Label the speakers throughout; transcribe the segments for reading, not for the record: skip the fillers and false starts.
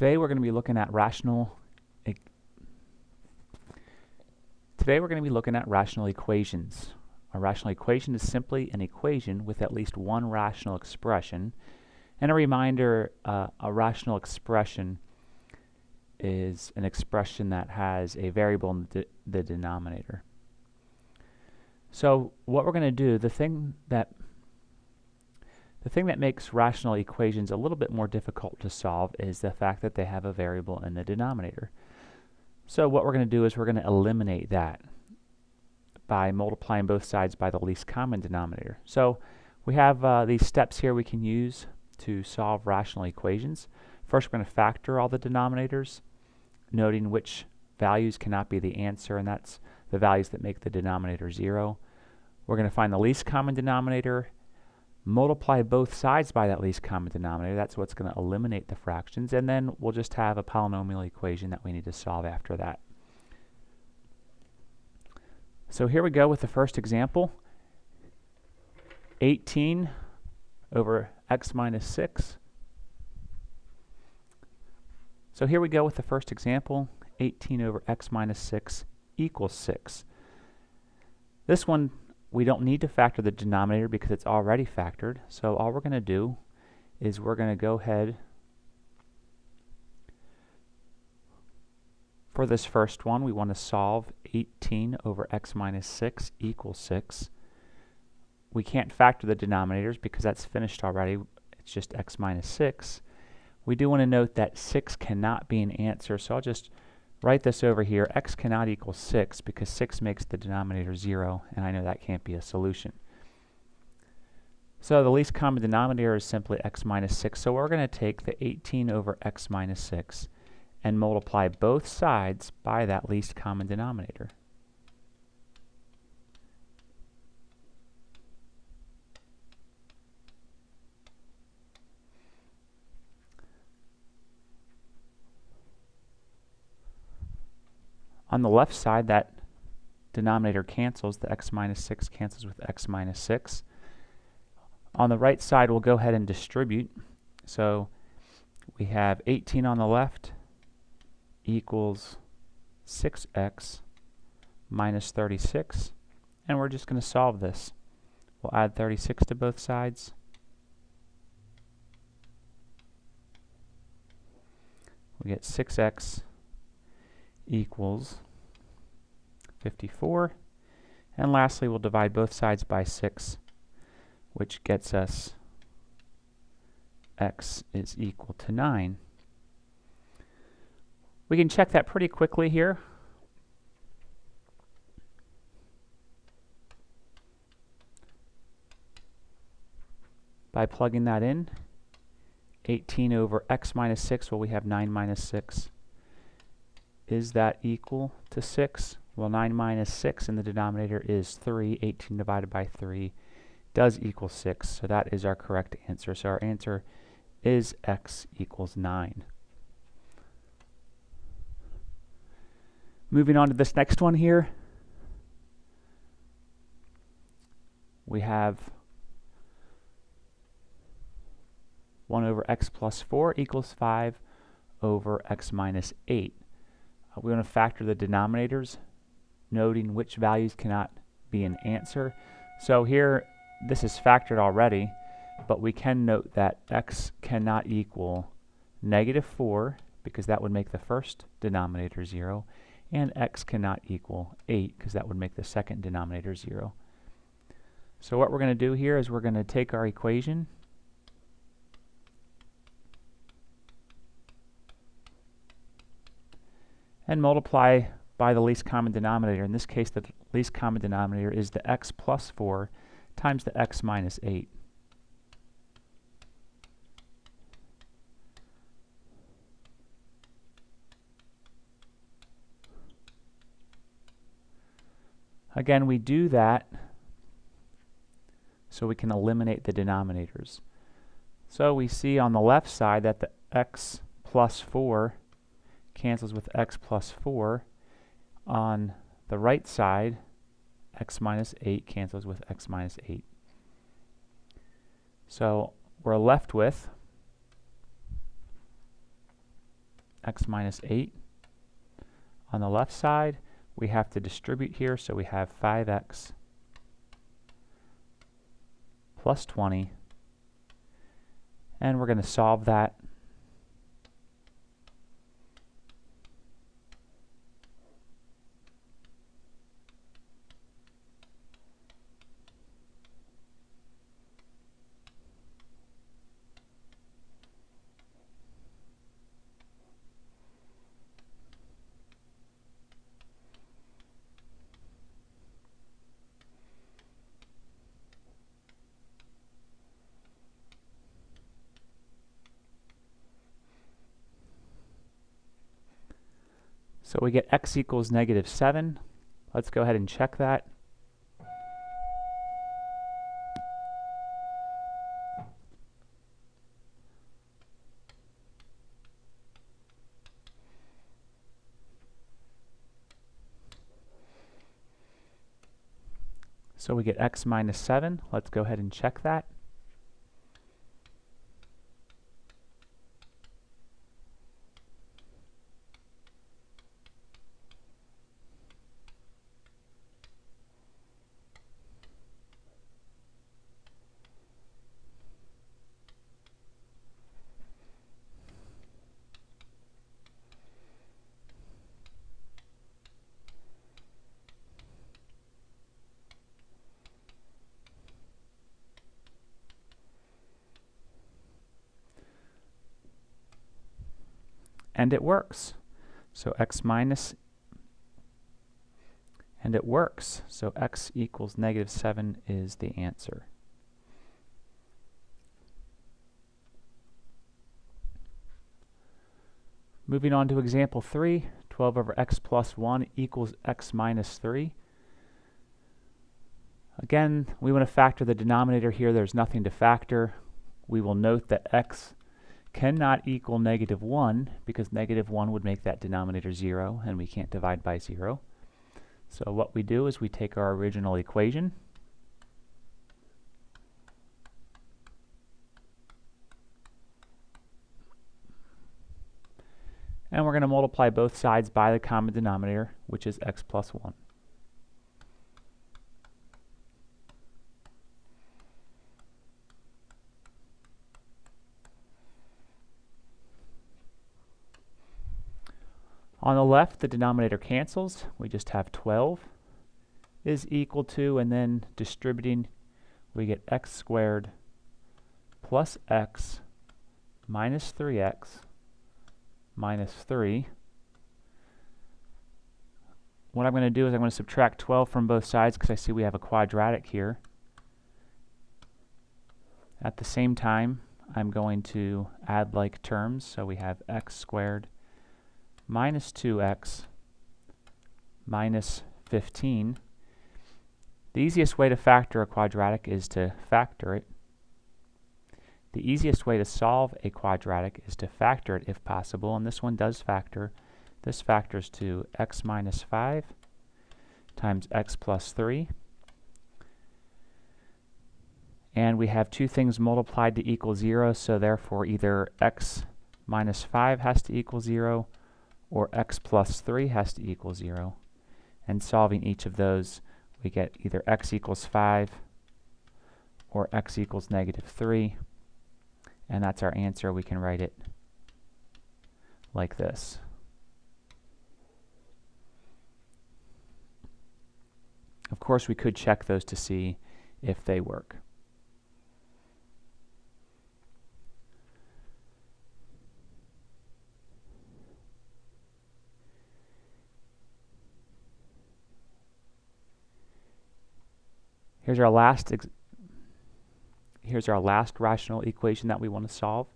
Speaker 1: Today we're going to be looking at rational equations. A rational equation is simply an equation with at least one rational expression. And a reminder, a rational expression is an expression that has a variable in the denominator. So what we're going to do, the thing that makes rational equations a little bit more difficult to solve is the fact that they have a variable in the denominator. So what we're going to do is we're going to eliminate that by multiplying both sides by the least common denominator. So we have these steps here we can use to solve rational equations. First, we're going to factor all the denominators, noting which values cannot be the answer, and that's the values that make the denominator 0. We're going to find the least common denominator, multiply both sides by that least common denominator. That's what's going to eliminate the fractions, and then we'll just have a polynomial equation that we need to solve after that. So here we go with the first example. 18 over x minus 6. So here we go with the first example. 18 over x minus 6 equals 6. This one, we don't need to factor the denominator because it's already factored. So all we're going to do is we're going to go ahead for this first one. We want to solve 18 over x minus 6 equals 6. We can't factor the denominators because that's finished already. It's just x minus 6. We do want to note that 6 cannot be an answer, so I'll just write this over here. X cannot equal 6 because 6 makes the denominator 0, and I know that can't be a solution. So the least common denominator is simply x minus 6. So we're going to take the 18 over x minus 6 and multiply both sides by that least common denominator. On the left side, that denominator cancels. The x minus 6 cancels with x minus 6. On the right side, we'll go ahead and distribute. So we have 18 on the left equals 6x minus 36. And we're just going to solve this. We'll add 36 to both sides. We get 6x equals 54. And lastly, we'll divide both sides by 6, which gets us x is equal to 9. We can check that pretty quickly here. By plugging that in. 18 over x minus 6, well, we have 9 minus 6. Is that equal to 6? Well, 9 minus 6 in the denominator is 3. 18 divided by 3 does equal 6. So that is our correct answer. So our answer is x equals 9. Moving on to this next one here. We have 1 over x plus 4 equals 5 over x minus 8. We want to factor the denominators, noting which values cannot be an answer. So here, this is factored already, but we can note that x cannot equal negative 4, because that would make the first denominator 0, and x cannot equal 8, because that would make the second denominator 0. So what we're going to do here is we're going to take our equation and multiply by the least common denominator. In this case, the least common denominator is the x plus 4 times the x minus 8. Again, we do that so we can eliminate the denominators. So we see on the left side that the x plus 4 cancels with x plus 4. On the right side, x minus 8 cancels with x minus 8. So we're left with x minus 8. On the left side, we have to distribute here, so we have 5x plus 20, and we're going to solve that. So we get x equals negative 7. Let's go ahead and check that. So we get x minus 7. Let's go ahead and check that. And it works. So x minus, and it works. So x equals negative 7 is the answer. Moving on to example 3, 12 over x plus 1 equals x minus 3. Again, we want to factor the denominator here. There's nothing to factor. We will note that x cannot equal negative 1 because negative 1 would make that denominator 0, and we can't divide by 0. So what we do is we take our original equation and we're going to multiply both sides by the common denominator, which is x plus 1. On the left, the denominator cancels. We just have 12 is equal to, and then distributing, we get x squared plus x minus 3x minus 3. What I'm going to do is I'm going to subtract 12 from both sides because I see we have a quadratic here. At the same time, I'm going to add like terms, so we have x squared minus 2x minus 15. The easiest way to factor a quadratic is to factor it. The easiest way to solve a quadratic is to factor it if possible, and this one does factor. This factors to x minus 5 times x plus 3. And we have two things multiplied to equal 0, so therefore either x minus 5 has to equal 0 or x plus 3 has to equal 0. And solving each of those, we get either x equals 5 or x equals negative 3. And that's our answer. We can write it like this. Of course, we could check those to see if they work. Here's our last rational equation that we want to solve.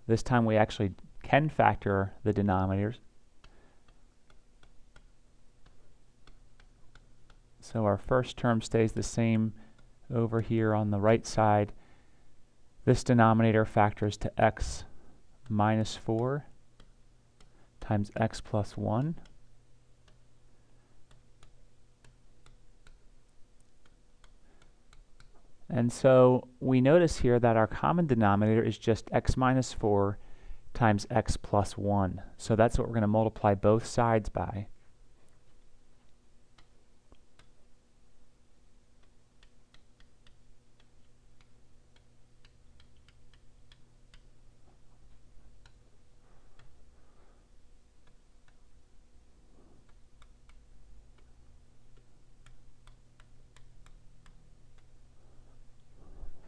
Speaker 1: This time we actually can factor the denominators. So our first term stays the same over here on the right side. This denominator factors to x minus 4 times x plus 1. And so we notice here that our common denominator is just x minus 4 times x plus 1. So that's what we're going to multiply both sides by.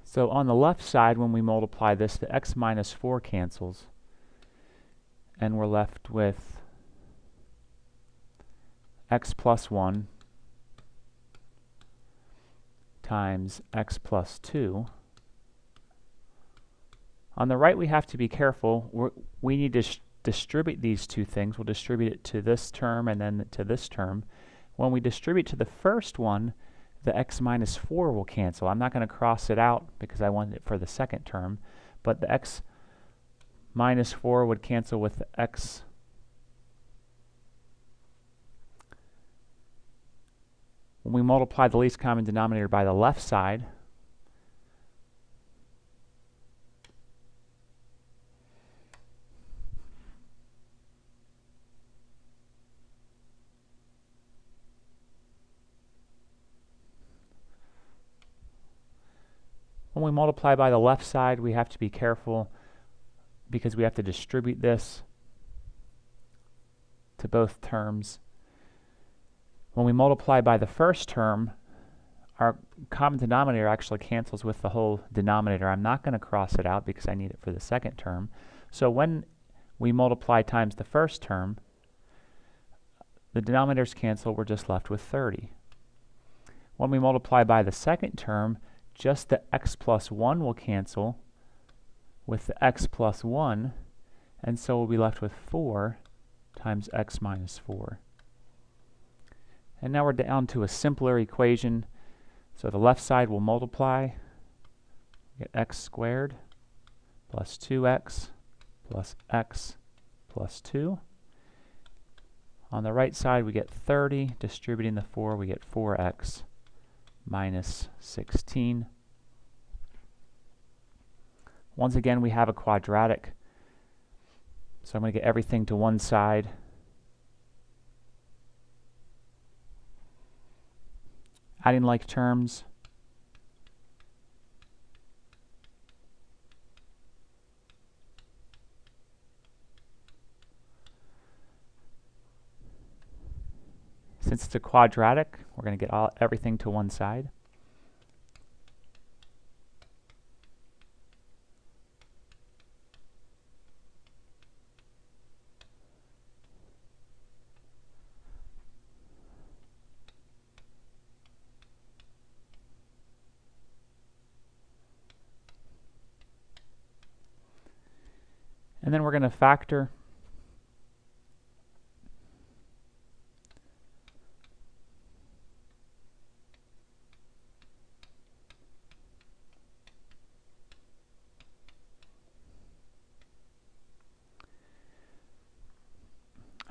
Speaker 1: So on the left side, when we multiply this, the x minus 4 cancels, and we're left with x plus 1 times x plus 2. On the right, we have to be careful. We need to distribute these two things. We'll distribute it to this term and then to this term. When we distribute to the first one, the x minus 4 will cancel. I'm not going to cross it out because I want it for the second term, but the x minus 4 would cancel with the x when we multiply the least common denominator by the left side, when we multiply by the left side, we have to be careful because we have to distribute this to both terms. When we multiply by the first term, our common denominator actually cancels with the whole denominator. I'm not going to cross it out because I need it for the second term. So when we multiply times the first term, the denominators cancel, we're just left with 30. When we multiply by the second term, just the x plus 1 will cancel with the x plus 1, and so we'll be left with 4 times x minus 4. And now we're down to a simpler equation. So the left side will multiply, get x squared plus 2x plus x plus 2. On the right side, we get 30. Distributing the 4, we get 4x minus 16. Once again, we have a quadratic. So I'm going to get everything to one side. Adding like terms. Since it's a quadratic, we're going to get everything to one side. And then we're going to factor.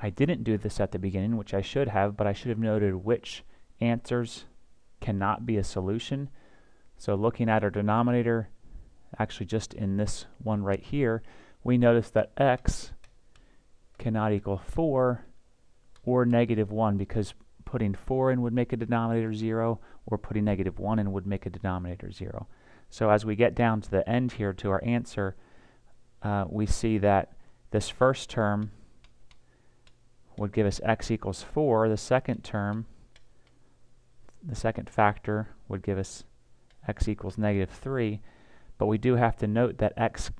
Speaker 1: I didn't do this at the beginning, which I should have, but I should have noted which answers cannot be a solution. So looking at our denominator, actually just in this one right here, we notice that x cannot equal 4 or negative 1 because putting 4 in would make a denominator 0, or putting negative 1 in would make a denominator 0. So as we get down to the end here to our answer, we see that this first term would give us x equals 4. The second term, the second factor, would give us x equals negative 3. But we do have to note that x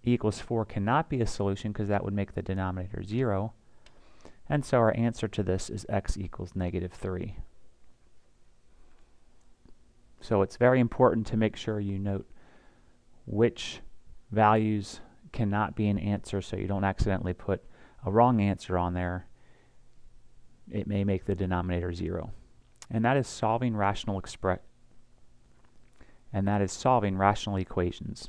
Speaker 1: equals 4 cannot be a solution because that would make the denominator 0. And so our answer to this is x equals negative 3. So it's very important to make sure you note which values cannot be an answer so you don't accidentally put a wrong answer on there. It may make the denominator 0. And that is solving rational equations.